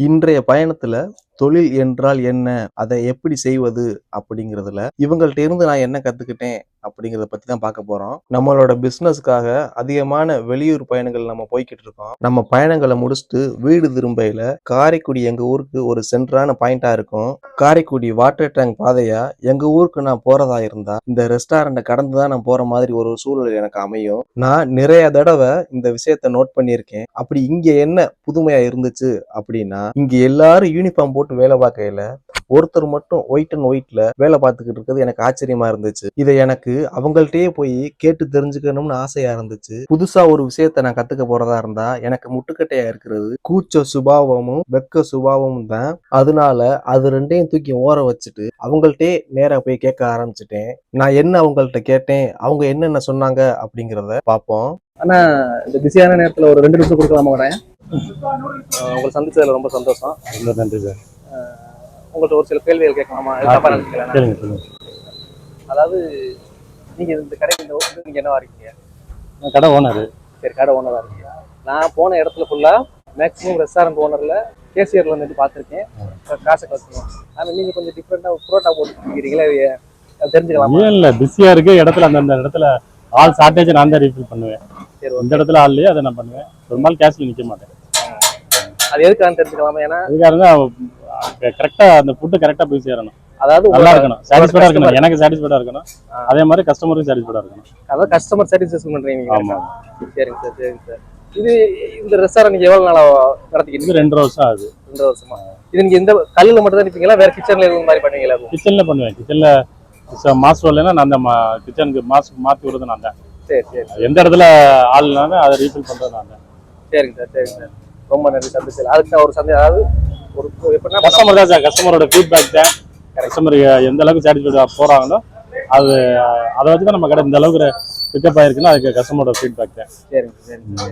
இன்றைய பயணத்துல தொழில் என்றால் என்ன? அதை எப்படி செய்வது? அப்படிங்கிறதுல இவங்கள்ட்ட இருந்து நான் என்ன கத்துக்கிட்டேன்? அப்படிங்கிறத பத்தி தான் பார்க்க போறோம். நம்மளோட பிசினஸ்க்காக அதிகமான வெளியூர் பயணங்கள் நம்ம போய்க்கிட்டு இருக்கோம். நம்ம பயணங்கள முடிச்சுட்டு வீடு திரும்பையில காரைக்குடி எங்க ஊருக்கு ஒரு சென்டரான பாயிண்டா இருக்கும். காரைக்குடி வாட்டர் டேங்க் பாதையா எங்க ஊருக்கு நான் போறதா இருந்தா, இந்த ரெஸ்டாரண்ட்ட கடந்து தான் நான் போற மாதிரி ஒரு சூழல் எனக்கு அமையும். நான் நிறைய தடவ இந்த விஷயத்த நோட் பண்ணியிருக்கேன். அப்படி இங்க என்ன புதுமையா இருந்துச்சு அப்படின்னா, இங்க எல்லாரும் யூனிஃபார்ம் போட்டு வேலை பார்க்கையில ஒருத்தர் மட்டும் ஒயிட் அண்ட் ஒயிட்ல வேலை பார்த்துக்கிட்டு இருக்கிறது எனக்கு ஆச்சரியமா இருந்துச்சு. இதை எனக்கு அவங்கள்ட்டயே போய் கேட்டு தெரிஞ்சுக்கணும்னு ஆசையா இருந்துச்சு. புதுசா ஒரு விஷயத்த நான் கத்துக்க போறதா இருந்தா எனக்கு முட்டுக்கட்டையா இருக்கிறது கூச்ச சுபாவமும் வெக்க சுபாவமும் தான். அதனால அது ரெண்டையும் தூக்கி ஓர வச்சுட்டு அவங்கள்ட்டே நேரா போய் கேட்க ஆரம்பிச்சுட்டேன். நான் என்ன அவங்கள்ட்ட கேட்டேன், அவங்க என்னென்ன சொன்னாங்க அப்படிங்கிறத பார்ப்போம். ஆனா இந்த பிஸியான நேரத்துல ஒரு 2 நிமிஷம் கொடுக்கலாமா வரேன்? உங்களை சந்திச்சதுல ரொம்ப சந்தோஷம். ரொம்ப நன்றி சார். உங்கள்ட்ட ஒரு சில கேள்விகள் கேட்கலாமா? அதாவது நீங்க இந்த கடைக்கு நீங்க என்னவா இருக்கீங்க? கடை ஓனர். சரி, கடை ஓனரா இருக்கீங்க. நான் போன இடத்துல ஃபுல்லா மேக்ஸிமம் ரெஸ்டாரண்ட் ஓனர்ல கேசியர்ல வந்துட்டு பார்த்துருக்கேன். காசை கட்டணும். ஆனா நீங்க கொஞ்சம் டிஃப்ரெண்டா புரோட்டா போட்டுக்கிறீங்களா? தெரிஞ்சுக்கலாமா? இல்ல பிஸியா இருக்கு இடத்துல, அந்த இடத்துல ஆள் ஷார்டேஜ் நான் தான் ரீஃபில் பண்ணுவேன். இந்த இடத்துல ஆள் இல்லையே அதை நான் பண்ணுவேன். ஒரு நாள் கேஷ்ல நிக்க மாட்டேன். அது எதுக்காக தெரிஞ்சுக்கலாமா? ஏன்னா அதுக்காக கரெக்டா அந்த ஃபுட்டு கரெக்டா போய் சேரணும். அதாவது நல்லா இருக்கணும், சாட்டிஸ்ஃபைடா இருக்கணும், எனக்கு சாட்டிஸ்ஃபைடா இருக்கணும், அதே மாதிரி கஸ்டமருக்கு சாட்டிஸ்ஃபைடா இருக்கணும். அதாவது கஸ்டமர் சாட்டிஸ்ஃபேக்ஷன் பண்றீங்க. ஆமா, சரிங்க சார், சரிங்க சார். இது இந்த ரெஸ்டாரண்ட் நீங்க எவ்வளவு நாளா நடத்திக்கிட்டு? 2 வருஷம் ஆகுது. 2 வருஷமா. இது நீங்க இந்த கல்லுல மட்டும் தான் நிப்பீங்களா? வேற கிச்சன்ல எதுவும் மாதிரி பண்ணுவீங்களா? கிச்சன்ல பண்ணுவேன். கிச்சன்ல மாஸ்டர் வரலைன்னா நான் அந்த கிச்சனுக்கு மாத்தி விடுறது நான் தான். சரி சரி. எந்த இடத்துல ஆள் இல்லாம அதை ரீஃபில் பண்றது நான் தான். சரிங்க சார், சரிங்க சார். ரொம்ப நன்றி சந்திச்சது. அதுக்கு நான் ஒரு சந்தேகம், அதாவது ஒரு எப்படின்னா கஸ்டமர் தான் சார், கஸ்டமரோட ஃபீட்பேக் தான். கஸ்டமர் எந்த அளவுக்கு சாட்டிஸ்ஃபைடா போறாங்களோ அது அதை வச்சு தான் நம்ம கடை இந்த அளவுக்கு பிக்கப் ஆயிருக்குன்னா அதுக்கு கஸ்டமரோட ஃபீட்பேக் தான். சரிங்க சரிங்க.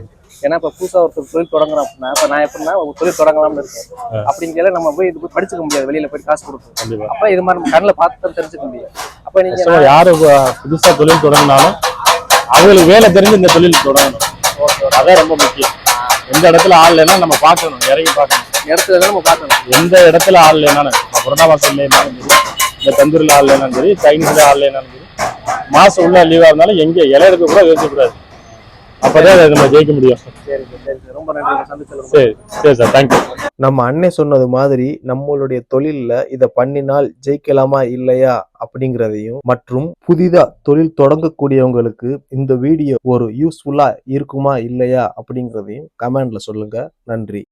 ஏன்னா இப்போ புதுசாக ஒருத்தர் தொழில் தொடங்குறோம் அப்படின்னா, இப்போ நான் எப்படின்னா ஒரு தொழில் தொடங்கலாம்னு இருக்கேன். அப்படிங்கிற நம்ம போய் இது போய் படிச்சுக்க முடியாது, வெளியில போய் காசு கொடுக்கும். அப்போ இது மாதிரி நம்ம கண்ணில் பார்த்து தான் தெரிஞ்சுக்க முடியும். அப்போ நீங்க யாரு புதுசா தொழில் தொடங்கினாலும் அவங்களுக்கு வேலை தெரிஞ்சு இந்த தொழில் தொடங்கணும். அதான் ரொம்ப முக்கியம். எந்த இடத்துல ஆள் இல்லைன்னா நம்ம பார்க்கணும், இறங்கி பார்க்கணும். இடத்துல நம்ம பார்க்கணும். எந்த இடத்துல ஆள் இல்லைனாலும், புரதா வாசல் இல்லைனாலும் சரி, இந்த தந்தூரில் ஆள் இல்லைனாலும் சரி, சைனீஸ்ல ஆள் இல்லைனாலும் சரி, மாசம் உள்ள லீவா இருந்தாலும் எங்க இலைய எடுக்க கூட யோசிக்கக்கூடாது. அப்பதான் நம்ம ஜெயிக்க முடியும். ரொம்ப நன்றி சந்திச்சது. சரி சரி சார், தேங்க்யூ. நம்ம அண்ணன் சொன்னது மாதிரி நம்மளுடைய தொழில்ல இதை பண்ணினால் ஜெயிக்கலாமா இல்லையா அப்படிங்கிறதையும், மற்றும் புதிதா தொழில் தொடங்கக்கூடியவங்களுக்கு இந்த வீடியோ ஒரு யூஸ்ஃபுல்லா இருக்குமா இல்லையா அப்படிங்கிறதையும் கமெண்ட்ல சொல்லுங்க. நன்றி.